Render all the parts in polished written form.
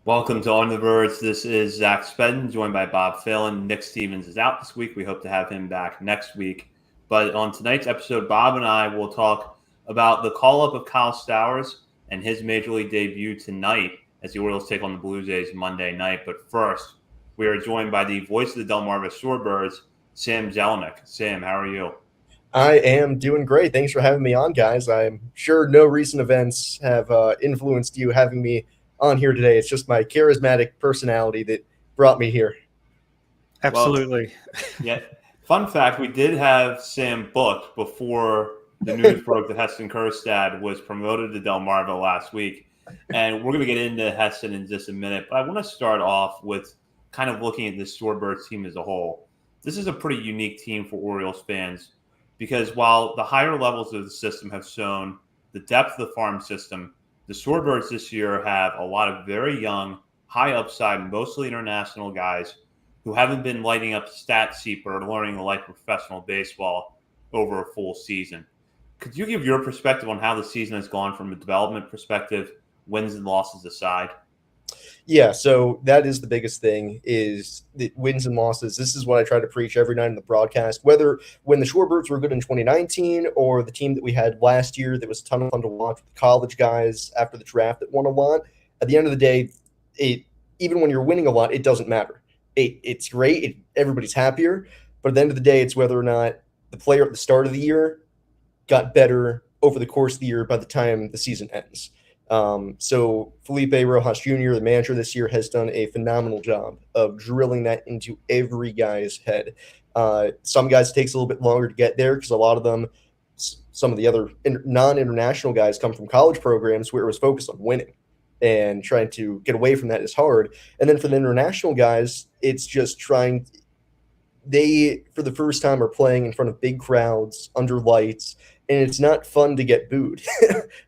Welcome to On the Verge. This is Zach Spedden, joined by Bob Phelan. Nick Stevens is out this week. We hope to have him back next week. But on tonight's episode, Bob and I will talk about the call-up of Kyle Stowers and his Major League debut tonight as the Orioles take on the Blue Jays Monday night. But first, we are joined by the voice of the Delmarva Shorebirds, Sam Jellinek. Sam, how are you? I am doing great. Thanks for having me on, guys. I'm sure no recent events have influenced you having me on here today. It's just my charismatic personality that brought me here. Well, Absolutely. yeah. Fun fact, we did have Sam booked before the news broke that Heston Kjerstad was promoted to Delmarva last week. And we're going to get into Heston in just a minute. But I want to start off with kind of looking at this Shorebirds team as a whole. This is a pretty unique team for Orioles fans because while the higher levels of the system have shown the depth of the farm system, the Shorebirds this year have a lot of very young, high upside, mostly international guys who haven't been lighting up stat sheet or learning to like professional baseball over a full season. Could you give your perspective on how the season has gone from a development perspective, wins and losses aside? Yeah, so that is the biggest thing is the wins and losses. This is what I try to preach every night in the broadcast, whether when the Shorebirds were good in 2019 or the team that we had last year that was a ton of fun to watch with the college guys after the draft that won a lot. At the end of the day, even when you're winning a lot, it doesn't matter. It's great. Everybody's happier. But at the end of the day, it's whether or not the player at the start of the year got better over the course of the year by the time the season ends. So Felipe Rojas Jr., the manager this year, has done a phenomenal job of drilling that into every guy's head. Some guys it takes a little bit longer to get there because a lot of them, some of the other non-international guys come from college programs where it was focused on winning. And trying to get away from that is hard. And then for the international guys, it's just they, for the first time, are playing in front of big crowds, under lights, and it's not fun to get booed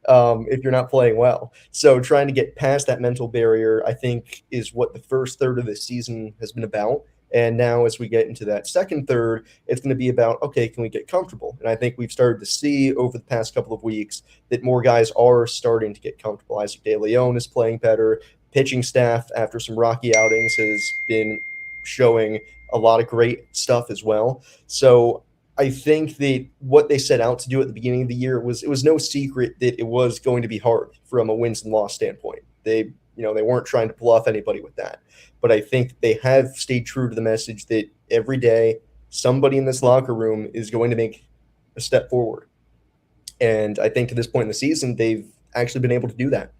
if you're not playing well. So trying to get past that mental barrier, I think, is what the first third of the season has been about. And now as we get into that second third, it's going to be about, okay, can we get comfortable? And I think we've started to see over the past couple of weeks that more guys are starting to get comfortable. Isaac De Leon is playing better. Pitching staff, after some rocky outings, has been showing a lot of great stuff as well. So I think that what they set out to do at the beginning of the year it was no secret that it was going to be hard from a wins and loss standpoint. They weren't trying to bluff anybody with that. But I think they have stayed true to the message that every day somebody in this locker room is going to make a step forward. And I think to this point in the season, they've actually been able to do that.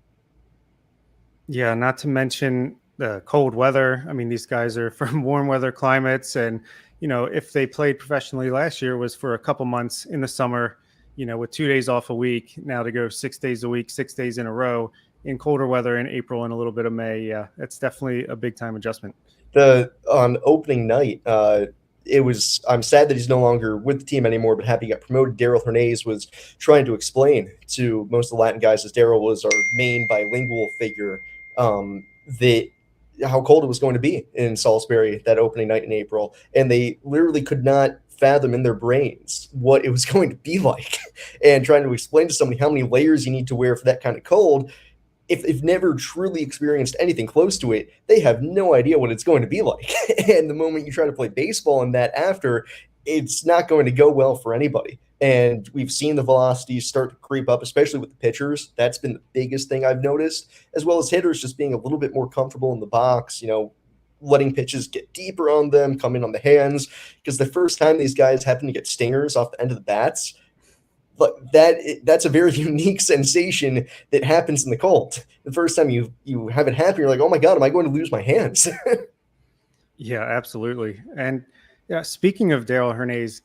Yeah, not to mention the cold weather. I mean, these guys are from warm weather climates. And, if they played professionally last year, it was for a couple months in the summer, with 2 days off a week. Now to go 6 days a week, 6 days in a row in colder weather in April and a little bit of May. Yeah, it's definitely a big time adjustment. On opening night, I'm sad that he's no longer with the team anymore, but happy he got promoted. Daryl Hernandez was trying to explain to most of the Latin guys, as Daryl was our main bilingual figure, that how cold it was going to be in Salisbury that opening night in April. And they literally could not fathom in their brains what it was going to be like. And trying to explain to somebody how many layers you need to wear for that kind of cold, if they've never truly experienced anything close to it, they have no idea what it's going to be like. And the moment you try to play baseball in that after, it's not going to go well for anybody. And we've seen the velocities start to creep up, especially with the pitchers. That's been the biggest thing I've noticed, as well as hitters just being a little bit more comfortable in the box, letting pitches get deeper on them, come in on the hands. Because the first time these guys happen to get stingers off the end of the bats, but that's a very unique sensation that happens in the cold. The first time you have it happen, you're like, oh my God, am I going to lose my hands? Yeah, absolutely. And yeah, speaking of Daryl Hernandez,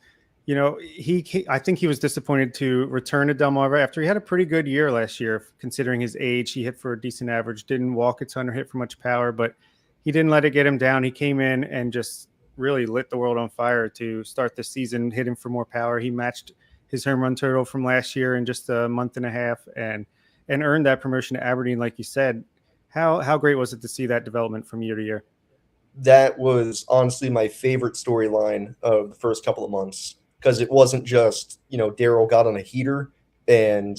I think he was disappointed to return to Delmarva after he had a pretty good year last year, considering his age. He hit for a decent average, didn't walk a ton or hit for much power, but he didn't let it get him down. He came in and just really lit the world on fire to start the season, hitting for more power. He matched his home run total from last year in just a month and a half and earned that promotion to Aberdeen, like you said. How great was it to see that development from year to year? That was honestly my favorite storyline of the first couple of months, because it wasn't just, Daryl got on a heater and,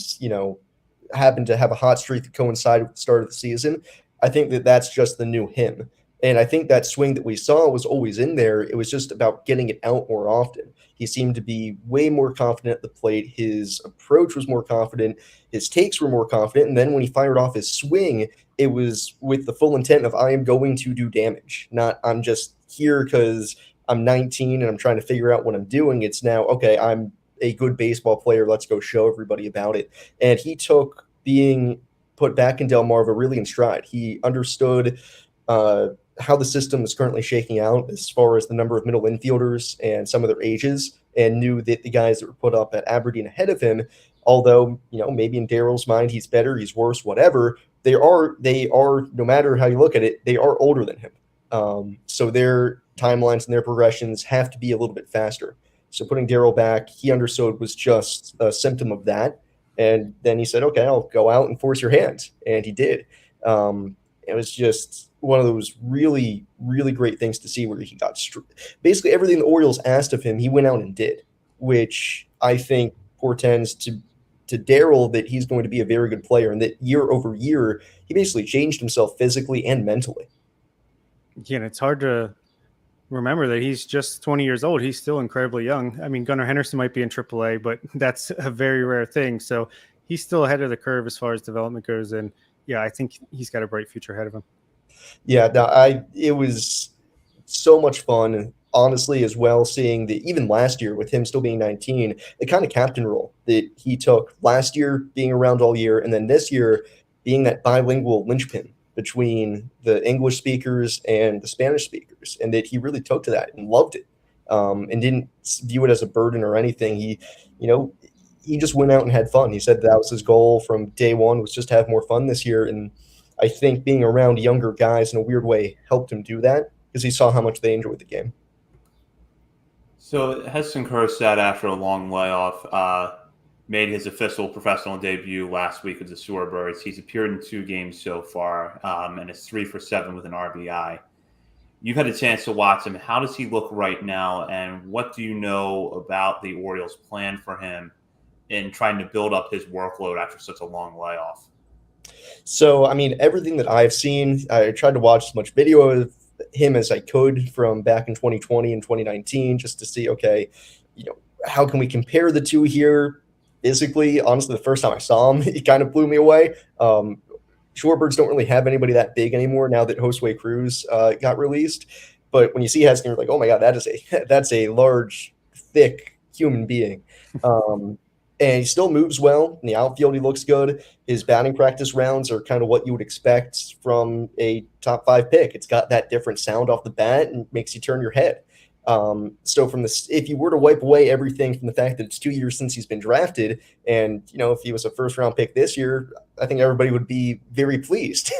happened to have a hot streak that coincided with the start of the season. I think that that's just the new him. And I think that swing that we saw was always in there. It was just about getting it out more often. He seemed to be way more confident at the plate. His approach was more confident. His takes were more confident. And then when he fired off his swing, it was with the full intent of I am going to do damage, not I'm just here because I'm 19 and I'm trying to figure out what I'm doing. It's now, okay, I'm a good baseball player. Let's go show everybody about it. And he took being put back in Delmarva really in stride. He understood how the system is currently shaking out as far as the number of middle infielders and some of their ages, and knew that the guys that were put up at Aberdeen ahead of him, although, maybe in Daryl's mind he's better, he's worse, whatever, they are, no matter how you look at it, they are older than him. So their timelines and their progressions have to be a little bit faster. So putting Daryl back, he understood, was just a symptom of that. And then he said, okay, I'll go out and force your hand. And he did. It was just one of those really, really great things to see, where he got basically everything the Orioles asked of him, he went out and did, which I think portends to Daryl that he's going to be a very good player, and that year over year, he basically changed himself physically and mentally. Yeah, and it's hard to remember that he's just 20 years old. He's still incredibly young. I mean, Gunnar Henderson might be in AAA, but that's a very rare thing. So he's still ahead of the curve as far as development goes. And yeah, I think he's got a bright future ahead of him. Yeah, no, it was so much fun, honestly, as well, seeing that even last year with him still being 19, the kind of captain role that he took last year, being around all year, and then this year being that bilingual linchpin between the English speakers and the Spanish speakers, and that he really took to that and loved it, and didn't view it as a burden or anything. He just went out and had fun. He said that was his goal from day one, was just to have more fun this year. And I think being around younger guys in a weird way helped him do that, because he saw how much they enjoyed the game. So Heston Kjerstad, after a long layoff, made his official professional debut last week with the Shorebirds. He's appeared in 2 games so far, and is 3 for 7 with an RBI. You've had a chance to watch him. How does he look right now, and what do you know about the Orioles' plan for him in trying to build up his workload after such a long layoff? So, I mean, everything that I've seen, I tried to watch as much video of him as I could from back in 2020 and 2019, just to see, okay, how can we compare the two here? Physically, honestly, the first time I saw him, he kind of blew me away. Shorebirds don't really have anybody that big anymore now that Josue Cruz got released. But when you see Heston, you're like, oh my God, that's a large, thick human being. And he still moves well. In the outfield, he looks good. His batting practice rounds are kind of what you would expect from a top 5 pick. It's got that different sound off the bat and makes you turn your head. So if you were to wipe away everything from the fact that it's 2 years since he's been drafted, and if he was a first round pick this year, I think everybody would be very pleased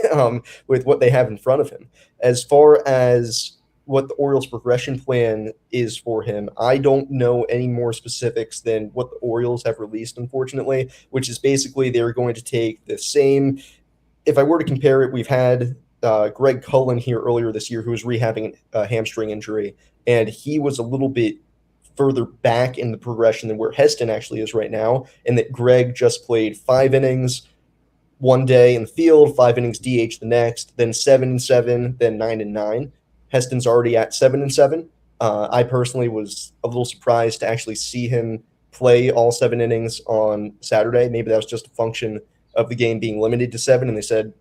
with what they have in front of him. As far as what the Orioles' progression plan is for him, I don't know any more specifics than what the Orioles have released, unfortunately, which is basically they're going to take the same. If I were to compare it, we've had Greg Cullen here earlier this year, who was rehabbing a hamstring injury, and he was a little bit further back in the progression than where Heston actually is right now, and that Greg just played 5 innings one day in the field, 5 innings DH the next, then 7-7, then 9-9. Heston's already at 7-7. I personally was a little surprised to actually see him play all 7 innings on Saturday. Maybe that was just a function of the game being limited to 7, and they said,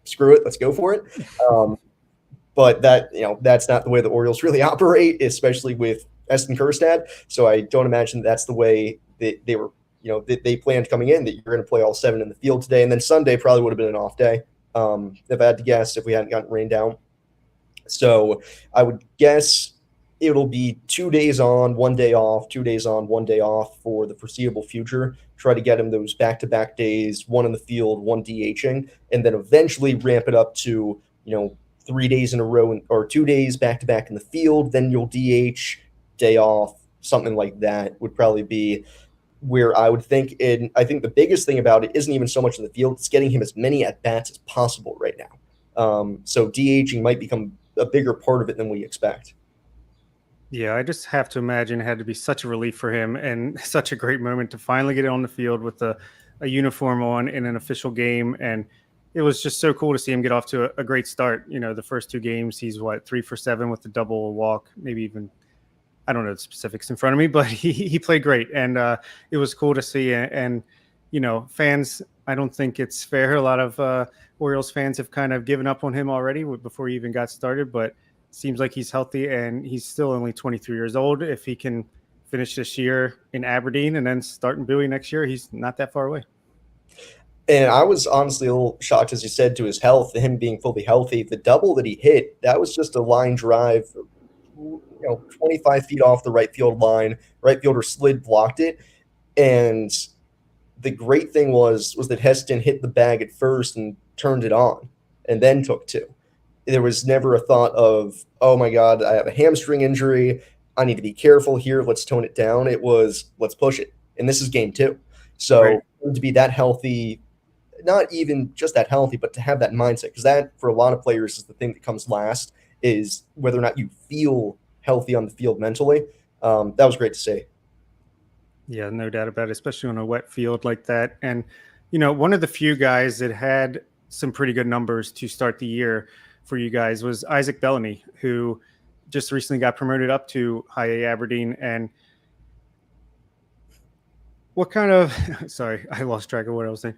screw it, let's go for it. But that's not the way the Orioles really operate, especially with Heston Kjerstad. So I don't imagine that's the way that they were, that they planned coming in, that you're going to play all 7 in the field today. And then Sunday probably would have been an off day, if I had to guess, if we hadn't gotten rained down. So I would guess it'll be 2 days on, 1 day off, 2 days on, 1 day off for the foreseeable future. Try to get him those back-to-back days, 1 in the field, 1 DHing, and then eventually ramp it up to, 3 days in a row or 2 days back-to-back in the field. Then you'll DH, day off, something like that would probably be where I would think. And I think the biggest thing about it isn't even so much in the field, it's getting him as many at-bats as possible right now. So DHing might become a bigger part of it than we expect. Yeah, I just have to imagine it had to be such a relief for him and such a great moment to finally get on the field with a uniform on in an official game. And it was just so cool to see him get off to a great start. The first 2 games, he's 3 for 7 with the double, a walk, maybe even, I don't know the specifics in front of me, but he played great. And it was cool to see. And fans, I don't think it's fair. A lot of Orioles fans have kind of given up on him already before he even got started, but seems like he's healthy and he's still only 23 years old. If he can finish this year in Aberdeen and then start in Bowie next year, he's not that far away. And I was honestly a little shocked, as you said, to his health, him being fully healthy. The double that he hit, that was just a line drive, 25 feet off the right field line. Right fielder slid, blocked it. And the great thing was that Heston hit the bag at first and turned it on and then took 2. There was never a thought of, oh my God, I have a hamstring injury. I need to be careful here. Let's tone it down. It was, let's push it. And this is game 2. So right. To be that healthy, not even just that healthy, but to have that mindset, because that for a lot of players is the thing that comes last, is whether or not you feel healthy on the field mentally. That was great to see. Yeah, no doubt about it, especially on a wet field like that. And, one of the few guys that had some pretty good numbers to start the year for you guys was Isaac Bellamy, who just recently got promoted up to High A Aberdeen. And what kind of – sorry, I lost track of what I was saying.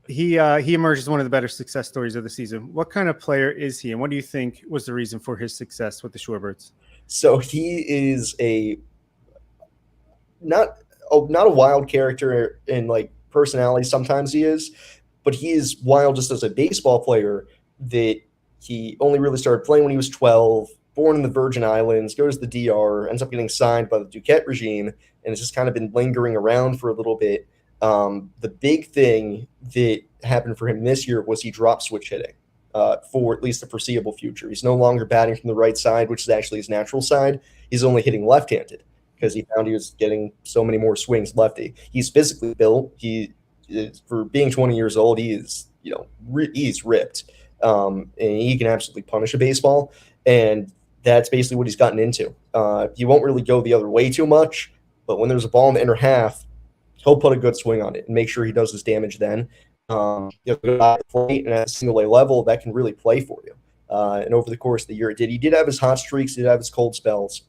He emerged as one of the better success stories of the season. What kind of player is he, and what do you think was the reason for his success with the Shorebirds? So he is not a wild character in personality. Sometimes he is, but he is wild just as a baseball player. That he only really started playing when he was 12, born in the Virgin Islands, goes to the DR, ends up getting signed by the Duquette regime, and has just kind of been lingering around for a little bit. The big thing that happened for him this year was he dropped switch hitting for at least the foreseeable future. He's no longer batting from the right side, which is actually his natural side. He's only hitting left-handed because he found he was getting so many more swings lefty. He's physically built. For being 20 years old, he is, he's ripped. And he can absolutely punish a baseball. And that's basically what he's gotten into. He won't really go the other way too much, but when there's a ball in the inner half, he'll put a good swing on it and make sure he does his damage then. And at a single A level, that can really play for you. And over the course of the year, it did. He did have his hot streaks, he did have his cold spells.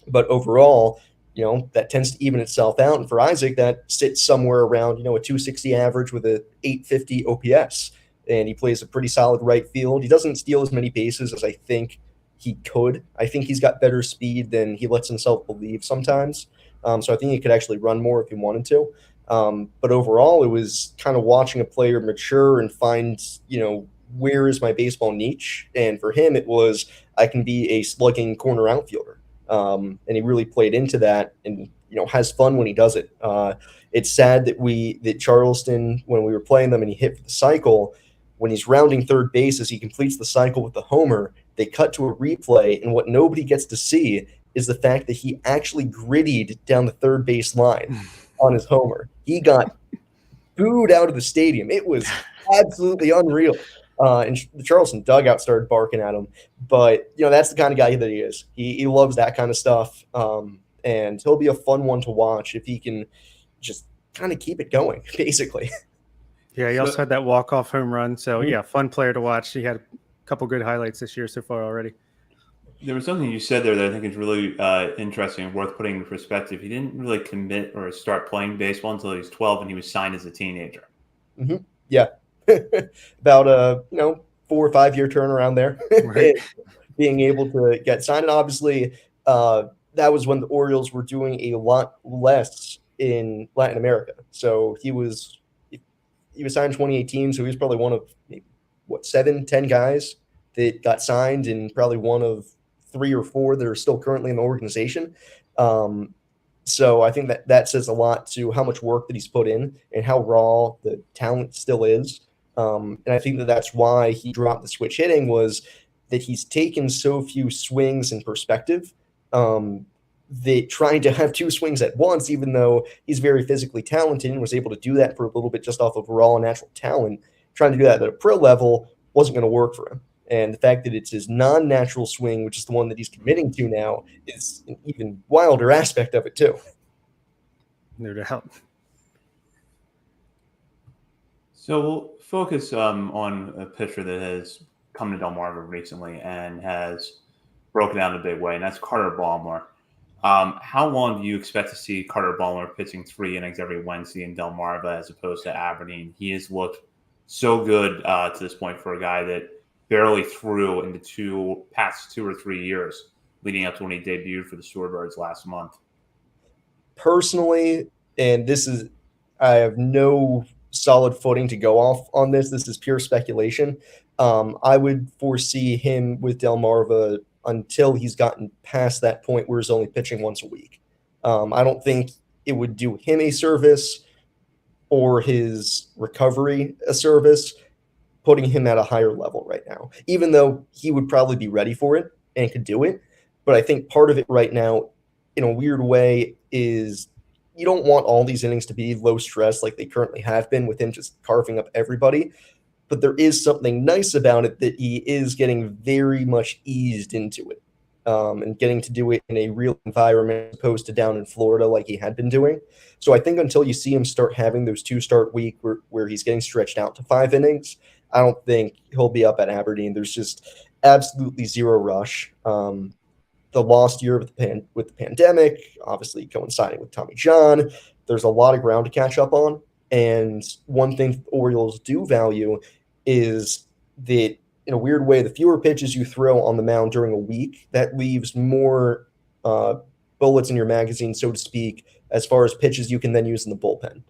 But overall, that tends to even itself out. And for Isaac, that sits somewhere around, a 260 average with a 850 OPS. And he plays a pretty solid right field. He doesn't steal as many bases as I think he could. I think he's got better speed than he lets himself believe sometimes. So I think he could actually run more if he wanted to. But overall, it was kind of watching a player mature and find, where is my baseball niche? And for him, it was, I can be a slugging corner outfielder. And he really played into that and, has fun when he does it. It's sad that Charleston, when we were playing them and he hit for the cycle, when he's rounding third base as he completes the cycle with the homer, they cut to a replay. And what nobody gets to see is the fact that he actually grittied down the third base line on his homer. He got booed out of the stadium. It was absolutely unreal. And the Charleston dugout started barking at him. But, that's the kind of guy that he is. He loves that kind of stuff. And he'll be a fun one to watch if he can just kind of keep it going, basically. Yeah, he also had that walk-off home run. So, yeah, fun player to watch. He had a couple good highlights this year so far already. There was something you said there that I think is really interesting and worth putting in perspective. He didn't really commit or start playing baseball until he was 12, and he was signed as a teenager. Mm-hmm. Yeah. About 4 or 5 year turnaround there. Right. Being able to get signed. And obviously, that was when the Orioles were doing a lot less in Latin America. So he was signed in 2018, so he was probably one of 7, 10 guys that got signed, and probably one of 3 or 4 that are still currently in the organization. So I think that says a lot to how much work that he's put in and how raw the talent still is. And I think that's why he dropped the switch hitting, was that he's taken so few swings in perspective. That trying to have 2 swings at once, even though he's very physically talented and was able to do that for a little bit just off of raw natural talent, trying to do that at a pro level wasn't going to work for him. And the fact that it's his non-natural swing, which is the one that he's committing to now, is an even wilder aspect of it too. No doubt. So we'll focus on a pitcher that has come to Delmarva recently and has broken out in a big way, and that's Carter Balmer. How long do you expect to see Carter Balmer pitching 3 innings every Wednesday in Delmarva as opposed to Aberdeen? He has looked so good to this point for a guy that barely threw in the past 2 or 3 years leading up to when he debuted for the Shorebirds last month. Personally, and I have no solid footing to go off on this. This is pure speculation. I would foresee him with Delmarva until he's gotten past that point where he's only pitching once a week. I don't think it would do him a service or his recovery a service, putting him at a higher level right now, even though he would probably be ready for it and could do it. But I think part of it right now, in a weird way, is you don't want all these innings to be low stress like they currently have been with him just carving up everybody. But there is something nice about it that he is getting very much eased into it and getting to do it in a real environment as opposed to down in Florida like he had been doing. So I think until you see him start having those 2-start week where he's getting stretched out to 5 innings, I don't think he'll be up at Aberdeen. There's just absolutely zero rush. The lost year with the pandemic, obviously coinciding with Tommy John, there's a lot of ground to catch up on. And one thing the Orioles do value is that, in a weird way, the fewer pitches you throw on the mound during a week, that leaves more bullets in your magazine, so to speak, as far as pitches you can then use in the bullpen.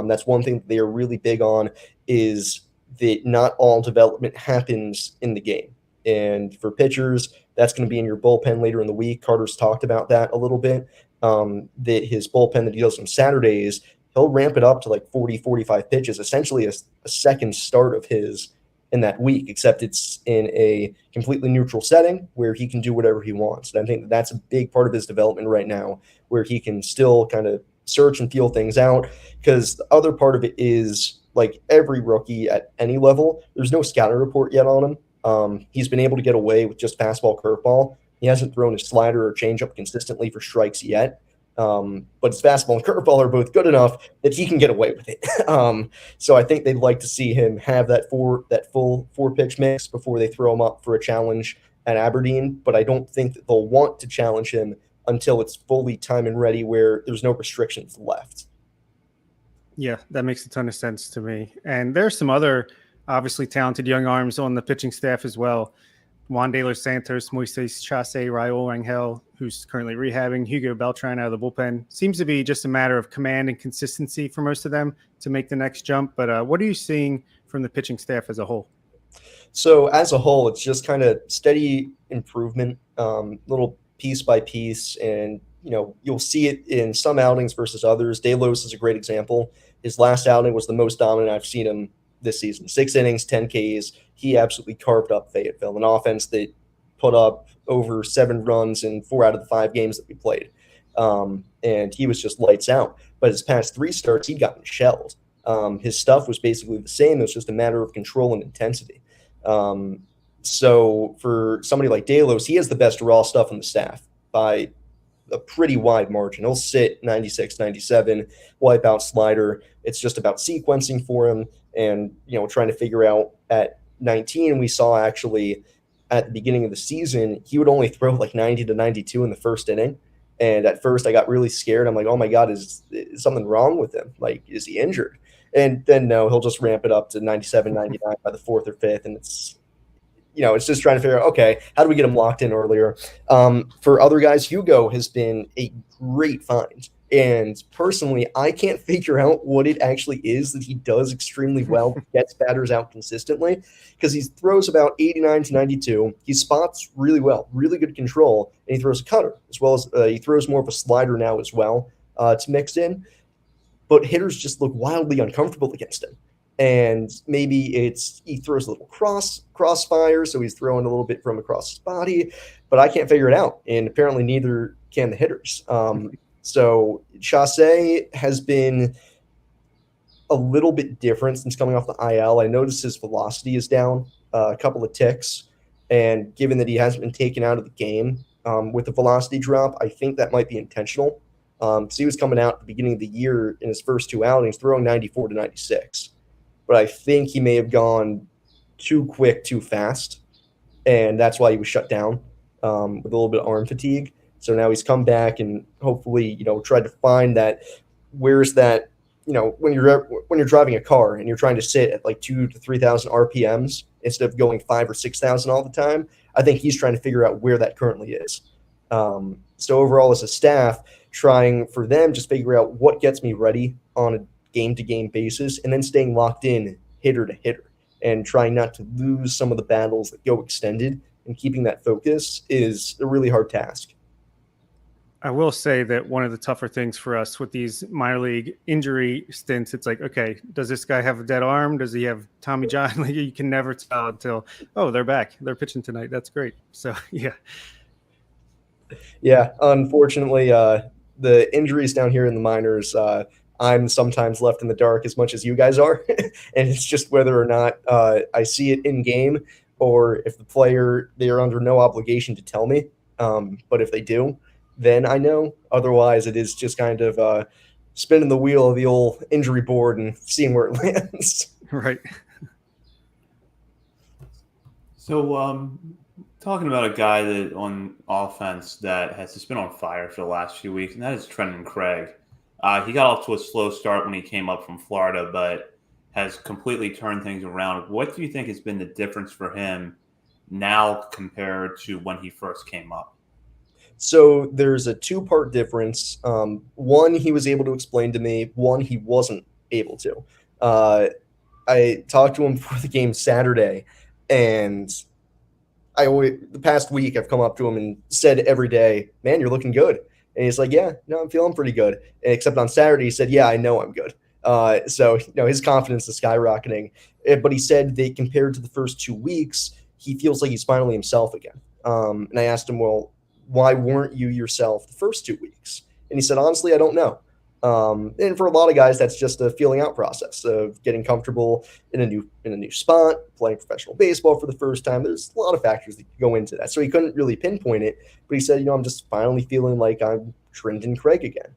That's one thing that they are really big on, is that not all development happens in the game. And for pitchers, that's going to be in your bullpen later in the week. Carter's talked about that a little bit, that his bullpen that he does on Saturdays, he'll ramp it up to like 40, 45 pitches, essentially a second start of his in that week, except it's in a completely neutral setting where he can do whatever he wants. And I think that's a big part of his development right now, where he can still kind of search and feel things out. Because the other part of it is, like every rookie at any level, there's no scouting report yet on him. He's been able to get away with just fastball, curveball. He hasn't thrown his slider or changeup consistently for strikes yet. But his fastball and curveball are both good enough that he can get away with it. So I think they'd like to see him have that full 4-pitch mix before they throw him up for a challenge at Aberdeen. But I don't think that they'll want to challenge him until it's fully time and ready, where there's no restrictions left. Yeah, that makes a ton of sense to me. And there's some other obviously talented young arms on the pitching staff as well. Juan De Los Santos, Moises Chase, Raul Rangel, who's currently rehabbing, Hugo Beltran out of the bullpen. Seems to be just a matter of command and consistency for most of them to make the next jump. But what are you seeing from the pitching staff as a whole? So as a whole, it's just kind of steady improvement, little piece by piece. And, you'll see it in some outings versus others. De Los is a great example. His last outing was the most dominant I've seen him this season. 6 innings, 10 Ks. He absolutely carved up Fayetteville, an offense that put up over 7 runs in 4 out of the 5 games that we played. And he was just lights out. But his past 3 starts, he'd gotten shelled. His stuff was basically the same. It was just a matter of control and intensity. So for somebody like De Los, he has the best raw stuff on the staff by a pretty wide margin. He'll sit 96, 97, wipe out slider. It's just about sequencing for him and, trying to figure out at 19, we saw actually at the beginning of the season, he would only throw like 90 to 92 in the first inning. And at first I got really scared. I'm like, oh my God, is something wrong with him? Like, is he injured? And then no, he'll just ramp it up to 97, 99 by the 4th or 5th. And it's just trying to figure out, okay, how do we get him locked in earlier? For other guys, Hugo has been a great find. And personally, I can't figure out what it actually is that he does extremely well, gets batters out consistently, because he throws about 89 to 92. He spots really well, really good control, and he throws a cutter, as well as he throws more of a slider now as well to mix in. But hitters just look wildly uncomfortable against him. And maybe he throws a little crossfire, so he's throwing a little bit from across his body, but I can't figure it out. And apparently neither can the hitters. So Chase has been a little bit different since coming off the IL. I noticed his velocity is down a couple of ticks. And given that he hasn't been taken out of the game with the velocity drop, I think that might be intentional. So he was coming out at the beginning of the year in his first 2 outings, throwing 94 to 96. but I think he may have gone too quick, too fast, and that's why he was shut down with a little bit of arm fatigue. So now he's come back and hopefully, tried to find that where's that, when you're driving a car and you're trying to sit at like 2,000 to 3,000 RPMs instead of going 5,000 or 6,000 all the time. I think he's trying to figure out where that currently is. So overall, as a staff, trying for them just figure out what gets me ready on a game-to-game basis, and then staying locked in hitter to hitter and trying not to lose some of the battles that go extended, and keeping that focus is a really hard task. I will say that one of the tougher things for us with these minor league injury stints, it's like, okay, does this guy have a dead arm? Does he have Tommy John? Like, you can never tell until, oh, they're back. They're pitching tonight. That's great. So, yeah. Yeah, unfortunately, the injuries down here in the minors, I'm sometimes left in the dark as much as you guys are. And it's just whether or not I see it in game, or if the player, they are under no obligation to tell me. But if they do, then I know. Otherwise, it is just kind of spinning the wheel of the old injury board and seeing where it lands. Right. So, talking about a guy that on offense that has just been on fire for the last few weeks, and that is Trenton Craig. He got off to a slow start when he came up from Florida, but has completely turned things around. What do you think has been the difference for him now compared to when he first came up? So there's a two-part difference. One, he was able to explain to me. One, he wasn't able to. I talked to him before the game Saturday, and the past week I've come up to him and said every day, man, you're looking good. And he's like, yeah, no, I'm feeling pretty good. And except on Saturday, he said, yeah, I know I'm good. So his confidence is skyrocketing. But he said that compared to the first 2 weeks, he feels like he's finally himself again. And I asked him, well, why weren't you yourself the first 2 weeks? And he said, honestly, I don't know. And for a lot of guys, that's just a feeling out process of getting comfortable in a new spot, playing professional baseball for the first time. There's a lot of factors that go into that. So he couldn't really pinpoint it, but he said, I'm just finally feeling like I'm Trenton Craig again.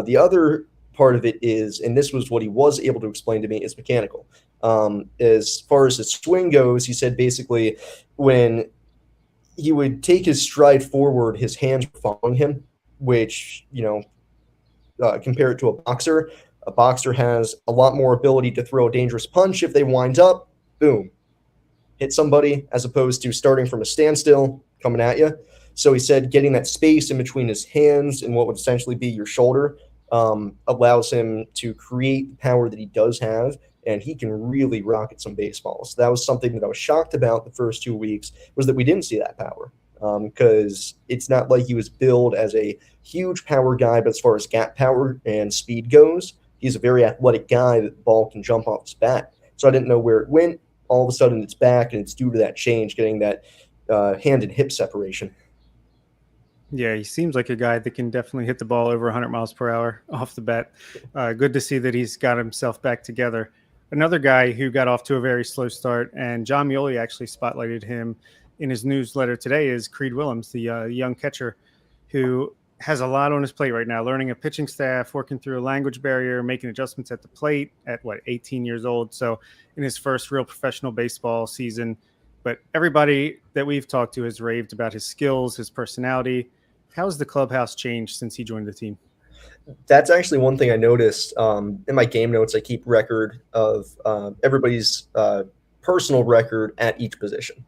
The other part of it is, and this was what he was able to explain to me, is mechanical. As far as his swing goes, he said basically when he would take his stride forward, his hands were following him, which, compare it to a boxer has a lot more ability to throw a dangerous punch. If they wind up, boom, hit somebody, as opposed to starting from a standstill, coming at you. So he said getting that space in between his hands and what would essentially be your shoulder allows him to create the power that he does have, and he can really rocket some baseballs. That was something that I was shocked about the first 2 weeks, was that we didn't see that power, because it's not like he was billed as a huge power guy, but as far as gap power and speed goes, he's a very athletic guy that the ball can jump off his bat. So I didn't know where it went. All of a sudden it's back, and it's due to that change, getting that hand and hip separation. Yeah, he seems like a guy that can definitely hit the ball over 100 miles per hour off the bat. Good to see that he's got himself back together. Another guy who got off to a very slow start, and John Muley actually spotlighted him in his newsletter today, is Creed Willems, the young catcher who has a lot on his plate right now, learning a pitching staff, working through a language barrier, making adjustments at the plate at 18 years old. So in his first real professional baseball season. But everybody that we've talked to has raved about his skills, his personality. How has the clubhouse changed since he joined the team? That's actually one thing I noticed. In my game notes, I keep record of everybody's personal record at each position.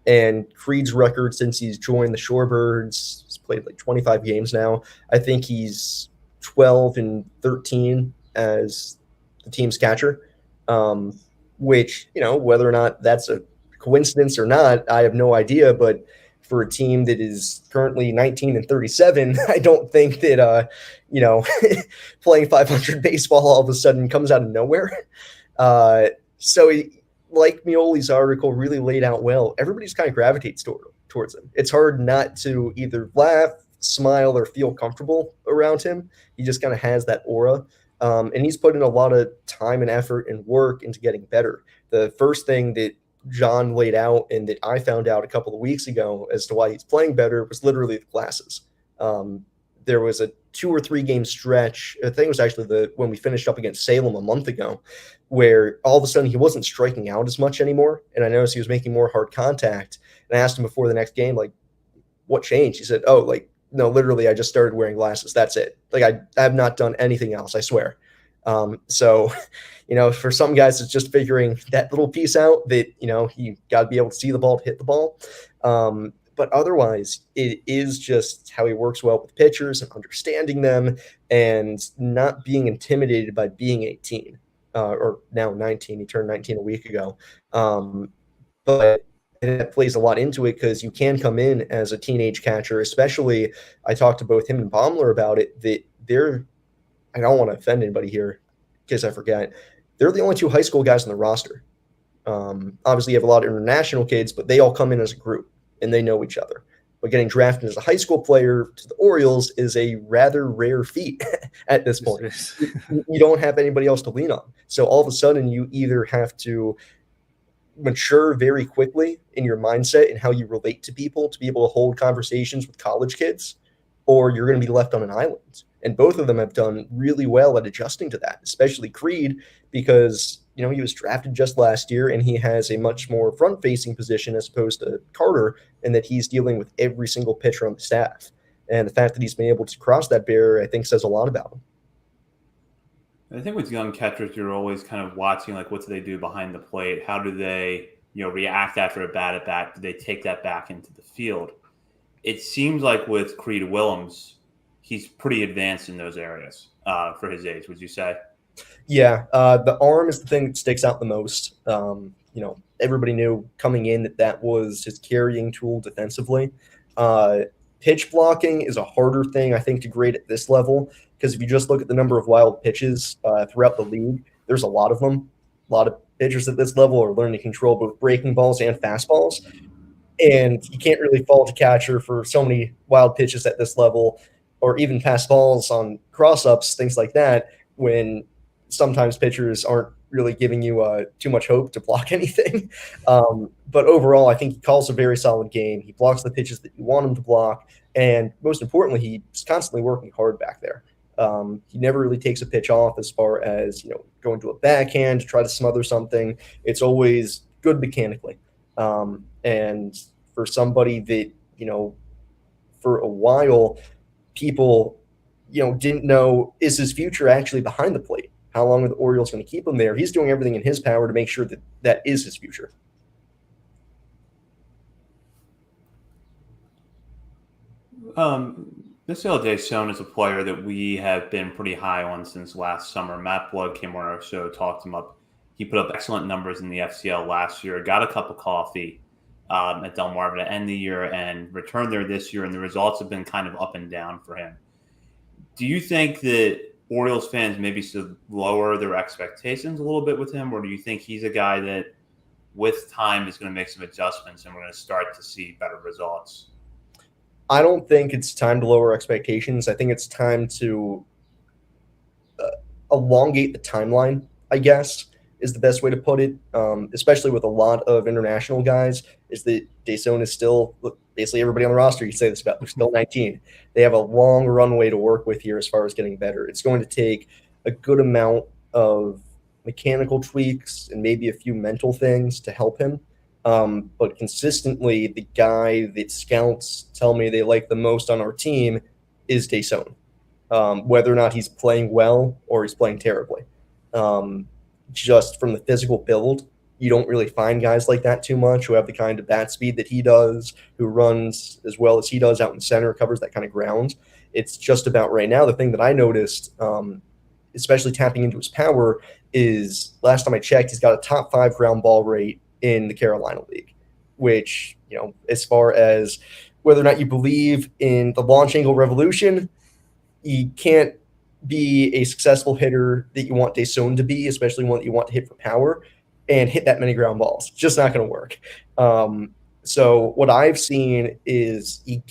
And Creed's record since he's joined the Shorebirds, he's played like 25 games now. I think he's 12-13 as the team's catcher, which, whether or not that's a coincidence or not, I have no idea. But for a team that is currently 19-37, I don't think that, playing 500 baseball all of a sudden comes out of nowhere. So like Mioli's article really laid out well, everybody just kind of gravitates towards him. It's hard not to either laugh, smile, or feel comfortable around him. He just kind of has that aura. And he's put in a lot of time and effort and work into getting better. The first thing that John laid out and that I found out a couple of weeks ago as to why he's playing better was literally the glasses. there was a 2 or 3 game stretch. I think it was actually when we finished up against Salem a month ago, where all of a sudden he wasn't striking out as much anymore. And I noticed he was making more hard contact. And I asked him before the next game, like, what changed? He said, oh, like, no, literally, I just started wearing glasses. That's it. Like, I have not done anything else, I swear. So, for some guys, it's just figuring that little piece out that, you got to be able to see the ball to hit the ball. But otherwise, it is just how he works well with pitchers and understanding them and not being intimidated by being 18 or now 19. He turned 19 a week ago. But that plays a lot into it because you can come in as a teenage catcher, especially I talked to both him and Baumler about it, that I don't want to offend anybody here in case I forget, they're the only 2 high school guys on the roster. Obviously, you have a lot of international kids, but they all come in as a group. And they know each other. But getting drafted as a high school player to the Orioles is a rather rare feat at this point. You don't have anybody else to lean on. So all of a sudden, you either have to mature very quickly in your mindset and how you relate to people to be able to hold conversations with college kids, or you're going to be left on an island. And both of them have done really well at adjusting to that, especially Creed, because he was drafted just last year and he has a much more front-facing position as opposed to Carter, in that he's dealing with every single pitcher on the staff. And the fact that he's been able to cross that barrier, I think, says a lot about him. I think with young catchers, you're always kind of watching, like, what do they do behind the plate? How do they, react after a bad at bat? Do they take that back into the field? It seems like with Creed Willems, he's pretty advanced in those areas for his age, would you say? Yeah, the arm is the thing that sticks out the most. Everybody knew coming in that was his carrying tool defensively. Pitch blocking is a harder thing, I think, to grade at this level, because if you just look at the number of wild pitches throughout the league, there's a lot of them. A lot of pitchers at this level are learning to control both breaking balls and fastballs. And you can't really fault a catcher for so many wild pitches at this level, or even pass balls on cross-ups, things like that, when sometimes pitchers aren't really giving you too much hope to block anything. But overall, I think he calls a very solid game. He blocks the pitches that you want him to block. And most importantly, he's constantly working hard back there. He never really takes a pitch off as far as, going to a backhand to try to smother something. It's always good mechanically. And for somebody that, for a while, people, didn't know, is his future actually behind the plate? How long are the Orioles going to keep him there? He's doing everything in his power to make sure that that is his future. Miguel Deson is a player that we have been pretty high on since last summer. Matt Blood came on our show, talked him up. He put up excellent numbers in the FCL last year, got a cup of coffee at Delmarva to end the year and returned there this year, and the results have been kind of up and down for him. Do you think that Orioles fans maybe should lower their expectations a little bit with him, or do you think he's a guy that with time is going to make some adjustments and we're going to start to see better results? I don't think it's time to lower expectations. I think it's time to elongate the timeline, I guess, is the best way to put it, especially with a lot of international guys, is that Deson is still basically everybody on the roster. You say this about, they're still 19. They have a long runway to work with here as far as getting better. It's going to take a good amount of mechanical tweaks and maybe a few mental things to help him. But consistently, the guy that scouts tell me they like the most on our team is Deson, whether or not he's playing well or he's playing terribly. Just from the physical build, you don't really find guys like that too much who have the kind of bat speed that he does, who runs as well as he does out in center, covers that kind of ground. It's just about right now. The thing that I noticed, especially tapping into his power, is last time I checked, he's got a top 5 ground ball rate in the Carolina League, which, as far as whether or not you believe in the launch angle revolution, you can't be a successful hitter that you want Deson to be, especially one that you want to hit for power, and hit that many ground balls. It's just not going to work. So what I've seen is he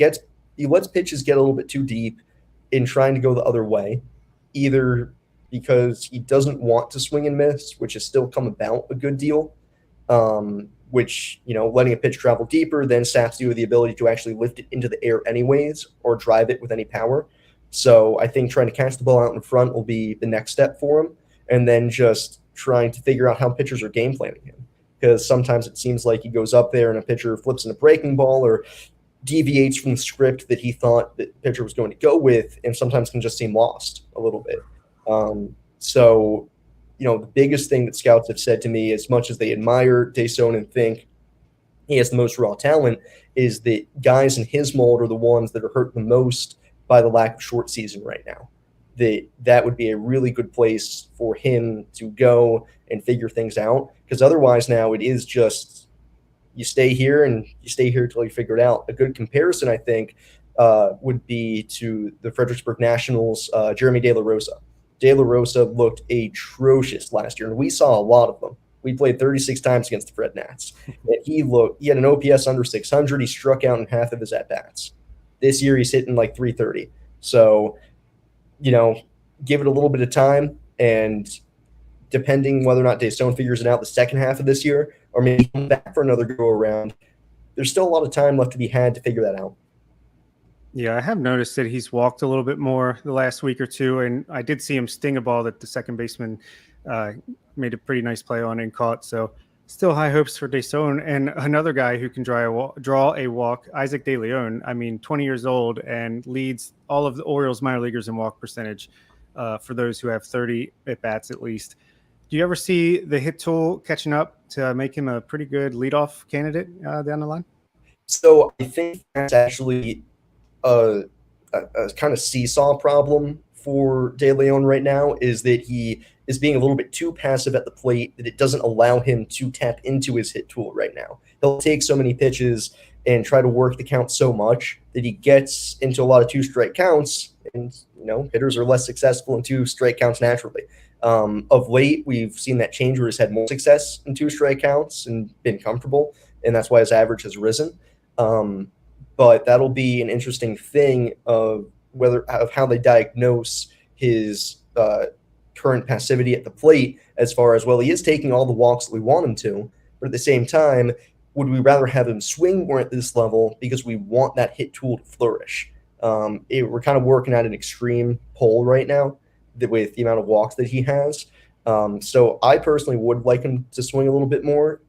lets pitches get a little bit too deep in trying to go the other way, either because he doesn't want to swing and miss, which has still come about a good deal, which, letting a pitch travel deeper then saps you with the ability to actually lift it into the air anyways or drive it with any power. So I think trying to catch the ball out in front will be the next step for him, and then just trying to figure out how pitchers are game planning him. Because sometimes it seems like he goes up there and a pitcher flips in a breaking ball or deviates from the script that he thought that the pitcher was going to go with, and sometimes can just seem lost a little bit. So, the biggest thing that scouts have said to me, as much as they admire Deson and think he has the most raw talent, is that guys in his mold are the ones that are hurt the most by the lack of short season right now. That would be a really good place for him to go and figure things out, because otherwise now it is just you stay here and you stay here until you figure it out. A good comparison, I think, would be to the Fredericksburg Nationals, Jeremy De La Rosa. De La Rosa looked atrocious last year, and we saw a lot of them. We played 36 times against the Fred Nats, and he had an OPS under 600. He struck out in half of his at-bats. This year he's hitting like 330. So, give it a little bit of time, and depending whether or not Deson figures it out the second half of this year or maybe come back for another go-around, there's still a lot of time left to be had to figure that out. Yeah, I have noticed that he's walked a little bit more the last week or two, and I did see him sting a ball that the second baseman made a pretty nice play on and caught. So still high hopes for Deson. And another guy who can draw a walk, Isaac De Leon. 20 years old and leads all of the Orioles minor leaguers in walk percentage for those who have 30 at-bats at least. Do you ever see the hit tool catching up to make him a pretty good leadoff candidate down the line? So I think that's actually a kind of seesaw problem for De Leon right now, is that he is being a little bit too passive at the plate, that it doesn't allow him to tap into his hit tool right now. He'll take so many pitches and try to work the count so much that he gets into a lot of two-strike counts, and hitters are less successful in two-strike counts naturally. Of late, we've seen that change where he's had more success in two-strike counts and been comfortable, and that's why his average has risen. But that'll be an interesting thing of how they diagnose his current passivity at the plate, as far as, well, he is taking all the walks that we want him to, but at the same time, would we rather have him swing more at this level because we want that hit tool to flourish? We're kind of working at an extreme pole right now with the amount of walks that he has. So I personally would like him to swing a little bit more,